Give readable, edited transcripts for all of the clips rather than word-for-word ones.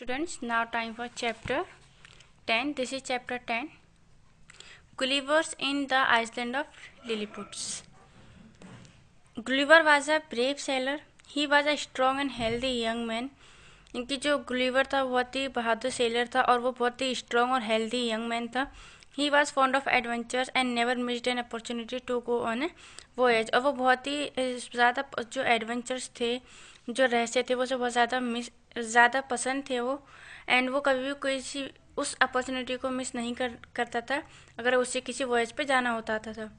Students, now time for chapter 10. This is chapter 10. Gullivers in the island of Lilliputs. Gulliver was a brave sailor. He was a strong and healthy young man. इनकी जो Gulliver था बहुत ही बहादुर seller था और वो बहुत ही strong और हेल्दी यंग मैन था. He was fond of adventures and never missed an opportunity to go on a voyage. और वो बहुत ही ज़्यादा जो एडवेंचर्स थे, जो रहस्य थे, वो सब बहुत ज़्यादा पसंद थे वो. एंड वो कभी भी किसी उस अपॉर्चुनिटी को मिस नहीं करता था अगर उसे किसी वॉयज पे जाना होता था.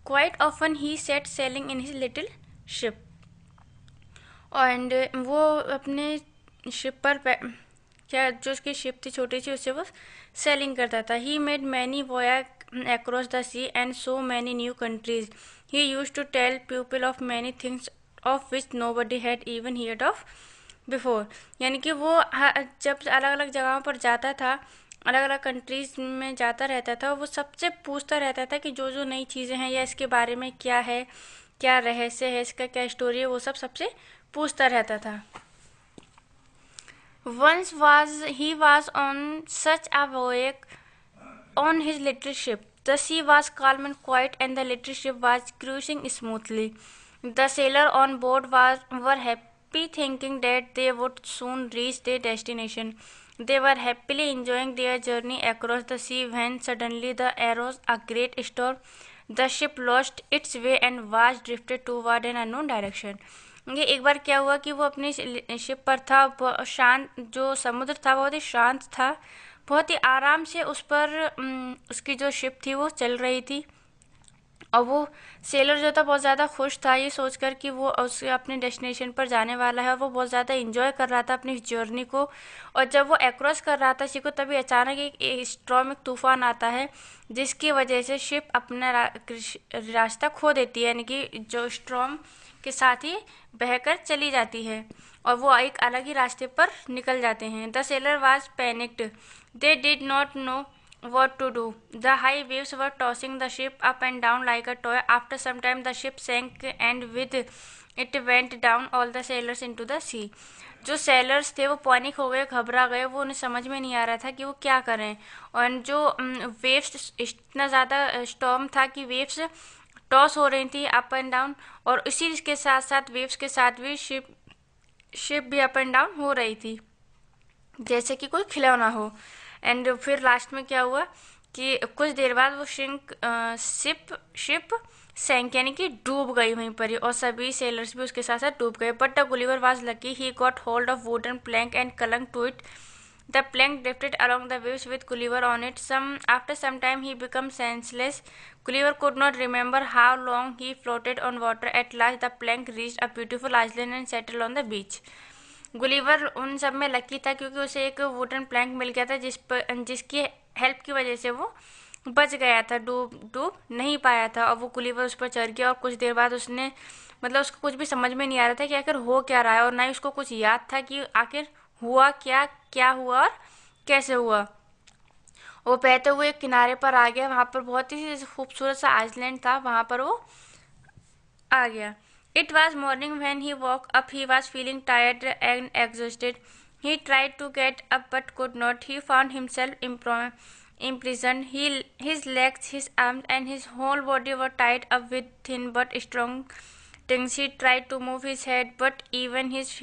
Quite often he set selling in his little ship. And वो अपने शिप पर क्या जो उसकी शिप थी छोटी सी, उससे वो सेलिंग करता था. He made many voyages across the sea and so many new countries. He used to tell people of many things of which nobody had even heard of before. यानी कि वो जब अलग अलग जगहों पर जाता था, अलग अलग कंट्रीज में जाता रहता था, वो सबसे पूछता रहता था कि जो जो नई चीज़ें हैं या इसके बारे में क्या है, क्या रहस्य है, इसका क्या स्टोरी है, वो सब सबसे पूछता रहता था. Once he was on such a voyage on his little ship. The sea was calm and quiet, and the little ship was cruising smoothly. The sailors on board were happy, thinking that they would soon reach their destination. They were happily enjoying their journey across the sea when suddenly there arose a great storm. The ship lost its way and was drifted toward an unknown direction. ये एक बार क्या हुआ कि वो अपनी ship पर था. शांत जो समुद्र था बहुत ही शांत था, बहुत ही आराम से उस पर उसकी जो शिप थी वो चल रही थी. और वो सेलर जो था बहुत ज़्यादा खुश था ये सोचकर कि वो उसके अपने डेस्टिनेशन पर जाने वाला है. वो बहुत ज़्यादा इंजॉय कर रहा था अपनी जर्नी को. और जब वो अक्रॉस कर रहा था सी को, तभी अचानक एक स्ट्रॉम, एक तूफान आता है जिसकी वजह से शिप अपना रास्ता खो देती है. यानी कि जो स्ट्रॉम के साथ ही बहकर चली जाती है और वो एक अलग ही रास्ते पर निकल जाते हैं. The seller was panicked. They did not know what to do. The high waves were tossing the ship up and down like a toy. After some time the ship sank and with it went down all the sailors into the sea. जो sellers थे वो panic हो गए, घबरा गए. वो उन्हें समझ में नहीं आ रहा था कि वो क्या करें. और जो वेव्स, इतना ज़्यादा स्टॉर्म था कि वेव्स टॉस हो रही थी अप एंड डाउन, और इसी के साथ साथ वेव्स के साथ भी शिप भी अप एंड डाउन हो रही थी जैसे कि कोई खिलौना हो. एंड फिर लास्ट में क्या हुआ कि कुछ देर बाद वो शिप सैंक, यानी कि डूब गई वहीं पर ही, और सभी सेलर्स भी उसके साथ साथ डूब गए. But the Gulliver was lucky. He got hold of wooden plank and clung to it. The plank drifted along the waves with Gulliver on it. After some time he became senseless. Gulliver could not remember how long he floated on water. At last the plank reached a beautiful island and settled on the beach. Gulliver उन सब में lucky था क्योंकि उसे एक wooden plank मिल गया था जिसकी हेल्प की वजह से वो बच गया था, डूब नहीं पाया था. और वो गुलिवर उस पर चढ़ गया और कुछ देर बाद उसने उसको कुछ भी समझ में नहीं आ रहा था कि आखिर हो क्या रहा है, और ना ही उसको कुछ याद था कि आखिर हुआ क्या हुआ और कैसे हुआ. वो बहते हुए एक किनारे पर आ गया. वहाँ पर बहुत ही खूबसूरत सा आइलैंड था, वहाँ पर वो आ गया. It was morning when he woke up. He was feeling tired and exhausted. He tried to get up but could not. He found himself imprisoned. His legs, his arms, and his whole body were tied up with thin but strong strings. He tried to move his head, but even his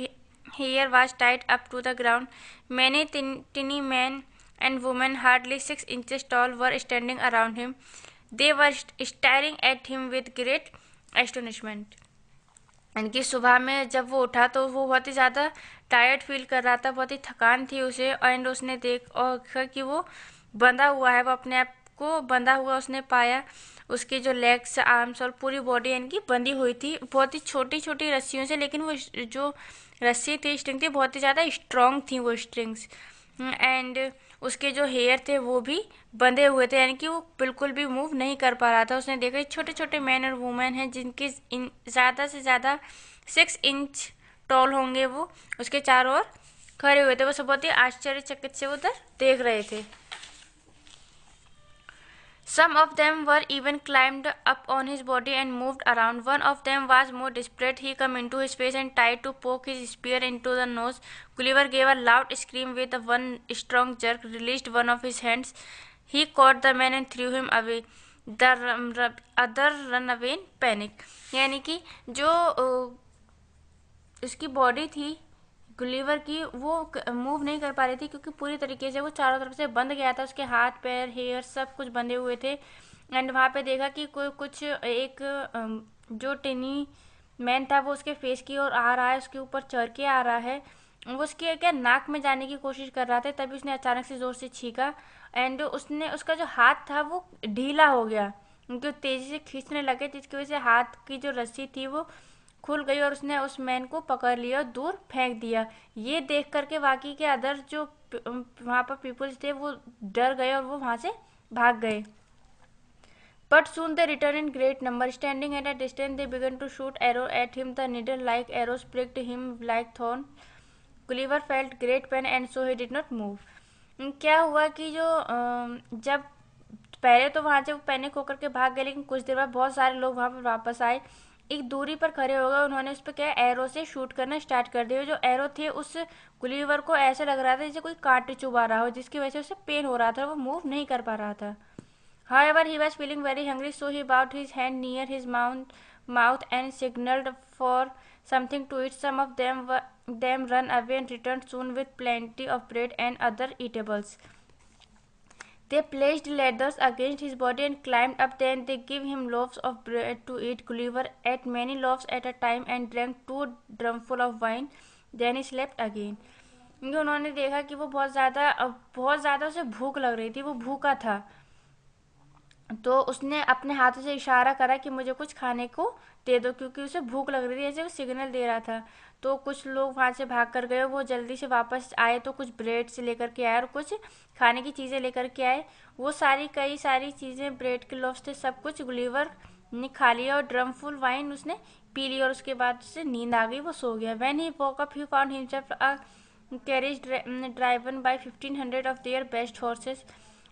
hair was tied up to the ground. Many tiny men and women, hardly 6 inches tall, were standing around him. They were staring at him with great astonishment. कि सुबह में जब वो उठा तो वो बहुत ही ज़्यादा टायर्ड फील कर रहा था, बहुत ही थकान थी उसे. एंड उसने देखा कि वो बंधा हुआ है, वो अपने आप को बंधा हुआ उसने पाया. उसकी जो लेग्स, आर्म्स और पूरी बॉडी यानी कि बंधी हुई थी बहुत ही छोटी छोटी रस्सियों से, लेकिन वो जो रस्सी थी, स्ट्रिंग थी, बहुत ही ज़्यादा स्ट्रॉन्ग थी वो स्ट्रिंग्स. एंड उसके जो हेयर थे वो भी बंधे हुए थे, यानी कि वो बिल्कुल भी मूव नहीं कर पा रहा था. उसने देखा छोटे छोटे मैन और वुमेन हैं जिनके ज़्यादा से ज़्यादा 6 इंच टॉल होंगे. वो उसके चारों ओर खड़े हुए थे. वो सब बहुत ही आश्चर्यचकित से उधर देख रहे थे. Some of them were even climbed up on his body and moved around. One of them was more desperate. He came into his face and tried to poke his spear into the nose. Gulliver gave a loud scream with one strong jerk, released one of his hands. He caught the man and threw him away. The other ran away in panic. यानी कि जो उसकी body थी Gulliver की वो move नहीं कर पा रही थी क्योंकि पूरी तरीके से वो चारों तरफ से बंध गया था. उसके हाथ पैर हेयर सब कुछ बंधे हुए थे. एंड वहाँ पे देखा कि कोई कुछ एक जो टिनी मैन था वो उसके फेस की ओर आ रहा है, उसके ऊपर चढ़ के आ रहा है. वो उसके क्या नाक में जाने की कोशिश कर रहा था. तभी उसने अचानक से ज़ोर से छींका एंड उसने उसका जो हाथ था वो ढीला हो गया क्योंकि तेज़ी से खींचने लगे जिसकी वजह से हाथ की जो रस्सी थी वो खुल गई और उसने उस मैन को पकड़ लिया और दूर फेंक दिया. ये देख करके बाकी के अदर जो वहाँ पर पीपल्स थे वो डर गए और वो वहाँ से भाग गए. But soon they returned in great number. Standing at a distance, they began to shoot arrows at him. The needle-like arrows pricked him like thorns. Gulliver felt great pain and so he did not move. क्या हुआ कि जो जब पहले तो वहाँ से वो पैनिक होकर के भाग गए लेकिन कुछ देर बाद बहुत सारे लोग वहाँ पर वापस आए. एक दूरी पर खड़े हो गए. उन्होंने उस पर क्या एरो से शूट करना स्टार्ट कर दिया. जो एरो थे उस गुलिवर को ऐसे लग रहा था जैसे कोई कांटे चुभा रहा हो जिसकी वजह से उसे पेन हो रहा था. वो मूव नहीं कर पा रहा था. However, he was feeling very hungry, so he bowed his hand near his mouth and signaled for something to eat. Some of them ran away and returned soon with plenty of bread and other eatables. They placed ladders against his body and climbed up. Then they gave him loaves of bread to eat. Gulliver ate many loaves at a time and drank 2 drumfuls of wine. Then he slept again. क्योंकि उन्होंने देखा कि वो बहुत ज़्यादा उसे भूख लग रही थी. वो भूखा था तो उसने अपने हाथों से इशारा करा कि मुझे कुछ खाने को दे दो क्योंकि उसे भूख लग रही थी. ऐसे वो सिग्नल दे रहा था. तो कुछ लोग वहाँ से भाग कर गए. वो जल्दी से वापस आए तो कुछ ब्रेड से लेकर के आए और कुछ खाने की चीज़ें लेकर के आए. वो कई सारी चीज़ें ब्रेड के लोफ्स थे. सब कुछ गुलिवर ने खा लिया और ड्रम फुल वाइन उसने पी लिया और उसके बाद उसे नींद आ गई. वो सो गया. When he woke up he found himself a carriage driven by 1,500 of their best horses.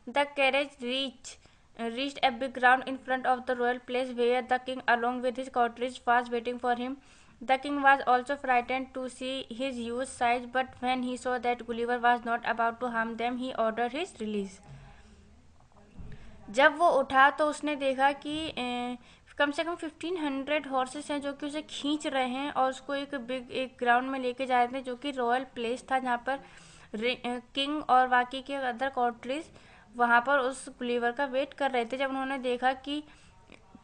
The carriage reached a big ground in front of the royal place where the king along with his courtiers was waiting for him. The king was also frightened to see his huge size, but when he saw that Gulliver was not about to harm them, he ordered his release. जब वो उठा तो उसने देखा कि कम से कम 1,500 horses हैं जो कि उसे खींच रहे हैं और उसको एक ग्राउंड में लेके जा रहे थे जो कि रॉयल प्लेस था जहाँ पर किंग और बाकी के अदर कॉन्ट्रीज वहाँ पर उस गुलिवर का वेट कर रहे थे. जब उन्होंने देखा कि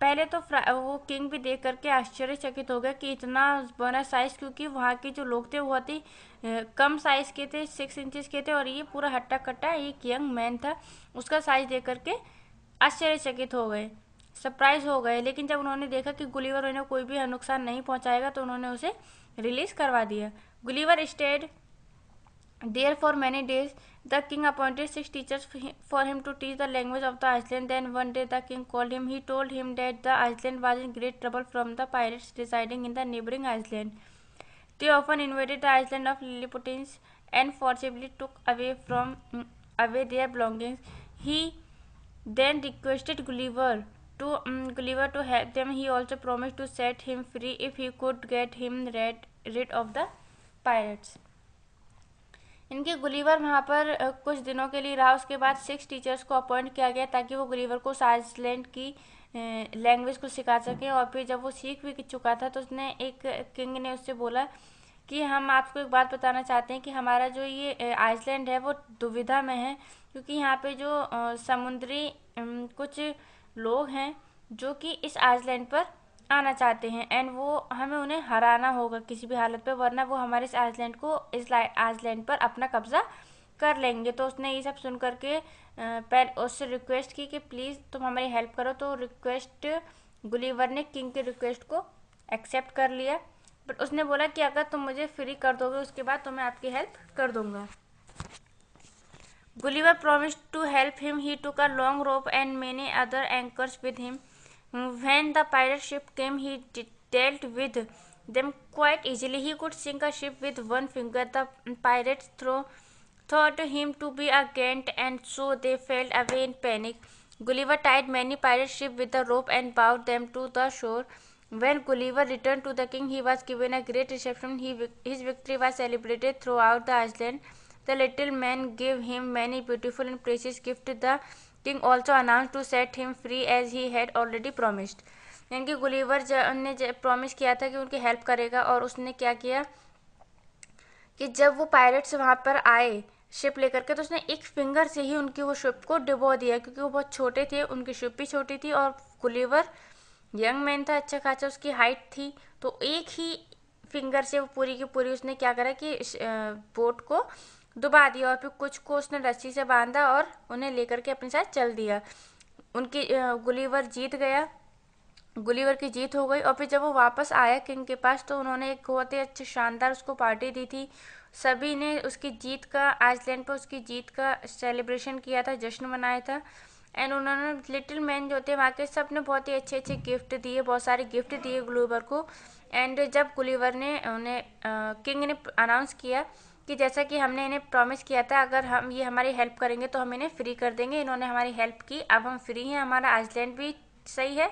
पहले तो वो किंग भी देख करके आश्चर्यचकित हो गया कि इतना बड़ा साइज़ क्योंकि वहाँ के जो लोग थे वो बहुत ही कम साइज़ के थे, 6 इंचेस के थे और ये पूरा हट्टा कट्टा एक यंग मैन था. उसका साइज़ देख करके आश्चर्यचकित हो गए, सरप्राइज हो गए. लेकिन जब उन्होंने देखा कि गुलिवर उन्हें कोई भी नुकसान नहीं पहुँचाएगा तो उन्होंने उसे रिलीज़ करवा दिया. Gulliver stayed there for many days. The king appointed 6 teachers for him to teach the language of the Iceland. Then one day the king called him. He told him that the Iceland was in great trouble from the pirates residing in the neighboring island. They often invaded the island of Lilliputians and forcibly took away their belongings. He then requested Gulliver to help them. He also promised to set him free if he could get him rid of the pirates. इनके Gulliver वहाँ पर कुछ दिनों के लिए रहा. उसके बाद 6 टीचर्स को अपॉइंट किया गया ताकि वो गुलिवर को उस आइसलैंड की लैंग्वेज को सिखा सकें. और फिर जब वो सीख भी चुका था तो उसने किंग ने उससे बोला कि हम आपको एक बात बताना चाहते हैं कि हमारा जो ये आइसलैंड है वो दुविधा में है क्योंकि यहाँ पे जो समुद्री कुछ लोग हैं जो कि इस आइसलैंड पर आना चाहते हैं एंड वो हमें उन्हें हराना होगा किसी भी हालत पे वरना वो हमारे इस आइसलैंड पर अपना कब्जा कर लेंगे. तो उसने ये सब सुन करके पहले उससे रिक्वेस्ट की कि प्लीज़ तुम हमारी हेल्प करो. तो गुलिवर ने किंग के रिक्वेस्ट को एक्सेप्ट कर लिया. बट उसने बोला कि अगर तुम मुझे फ्री कर दोगे उसके बाद तो मैं आपकी हेल्प कर दूंगा. Gulliver promised to help him. He took a long rope and many other anchors with him. When the pirate ship came, he dealt with them quite easily. He could sink a ship with one finger. The pirates thought him to be a giant and so they fell away in panic. Gulliver tied many pirate ships with a rope and bowed them to the shore. When Gulliver returned to the king, he was given a great reception. His victory was celebrated throughout the island. The little man gave him many beautiful and precious gifts. The king also announced to set him free as he had already promised. यानी कि Gulliver ने promise किया था कि उनकी help करेगा, और उसने क्या किया कि जब वो पायरेट्स वहाँ पर आए शिप लेकर के, तो उसने एक फिंगर से ही उनकी वो शिप को डुबो दिया, क्योंकि वो बहुत छोटे थे, उनकी शिप भी छोटी थी, और गुलिवर यंग मैन था, अच्छा खासा उसकी हाइट थी, तो एक ही फिंगर से वो पूरी की पूरी उसने क्या करा कि बोट को डुबा दिया, और फिर कुछ को उसने रस्सी से बांधा और उन्हें लेकर के अपने साथ चल दिया। उनकी गुलिवर जीत गया, गुलिवर की जीत हो गई। और फिर जब वो वापस आया किंग के पास, तो उन्होंने एक बहुत ही अच्छी शानदार उसको पार्टी दी थी। सभी ने उसकी जीत का, आइसलैंड पर उसकी जीत का सेलिब्रेशन किया था, जश्न मनाया था। एंड उन्होंने लिटिल मैन जो थे वहाँ के, सब ने बहुत ही अच्छे अच्छे गिफ्ट दिए, बहुत सारे गिफ्ट दिए गुलिवर को। एंड जब गुलिवर ने उन्हें किंग ने अनाउंस किया कि जैसा कि हमने इन्हें प्रॉमिस किया था, अगर हम ये हमारी हेल्प करेंगे तो हम इन्हें फ्री कर देंगे, इन्होंने हमारी हेल्प की, अब हम फ्री हैं, हमारा आइसलैंड भी सही है,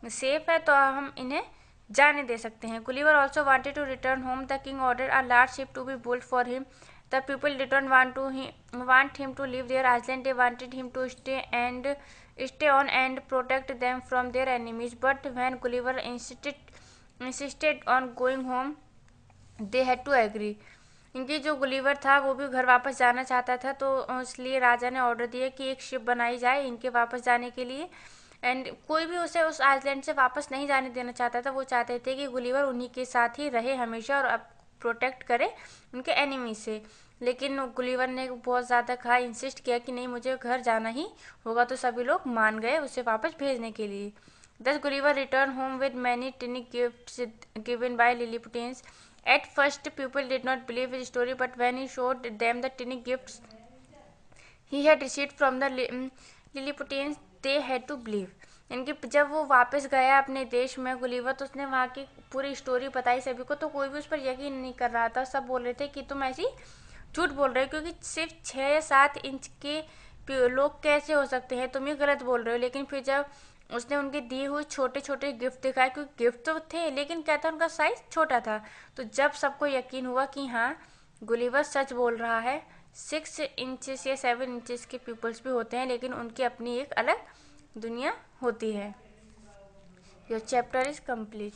सेफ है, तो हम इन्हें जाने दे सकते हैं। Gulliver also wanted to return home. The king order a large ship to be built for him. The people didn't want him to leave their island. They wanted him to stay on and protect them from their enemies. But when Gulliver insisted on going home, they had to agree. इनकी जो Gulliver था वो भी घर वापस जाना चाहता था, तो इसलिए राजा ने ऑर्डर दिया कि एक शिप बनाई जाए इनके वापस जाने के लिए। एंड कोई भी उसे उस आइसलैंड से वापस नहीं जाने देना चाहता था, वो चाहते थे कि गुलिवर उन्हीं के साथ ही रहे हमेशा और अब प्रोटेक्ट करे उनके एनिमी से। लेकिन गुलिवर ने बहुत ज़्यादा कहा, इंसिस्ट किया कि नहीं, मुझे घर जाना ही होगा, तो सभी लोग मान गए उसे वापस भेजने के लिए। Thus Gulliver returned home with many tiny gifts given by Lilliputians. At first, people did not believe his story, but when he showed them the tiny gifts he had received from the Lilliputians, they had to believe. इनकी जब वो वापस गया अपने देश में Gulliver, तो उसने वहाँ की पूरी स्टोरी बताई सभी को, तो कोई भी उस पर यकीन नहीं कर रहा था। सब बोल रहे थे कि तुम ऐसी झूठ बोल रहे हो, क्योंकि सिर्फ 6-7 इंच के लोग कैसे हो सकते हैं, तुम ही गलत बोल रहे हो। लेकिन फिर जब उसने उनके दिए हुए छोटे छोटे गिफ्ट दिखाए, क्योंकि गिफ्ट तो थे लेकिन क्या था, उनका साइज छोटा था, तो जब सबको यकीन हुआ कि हाँ गुलिवर सच बोल रहा है। 6 इंचेस या 7 इंचेस के पीपल्स भी होते हैं, लेकिन उनकी अपनी एक अलग दुनिया होती है। Your chapter is complete.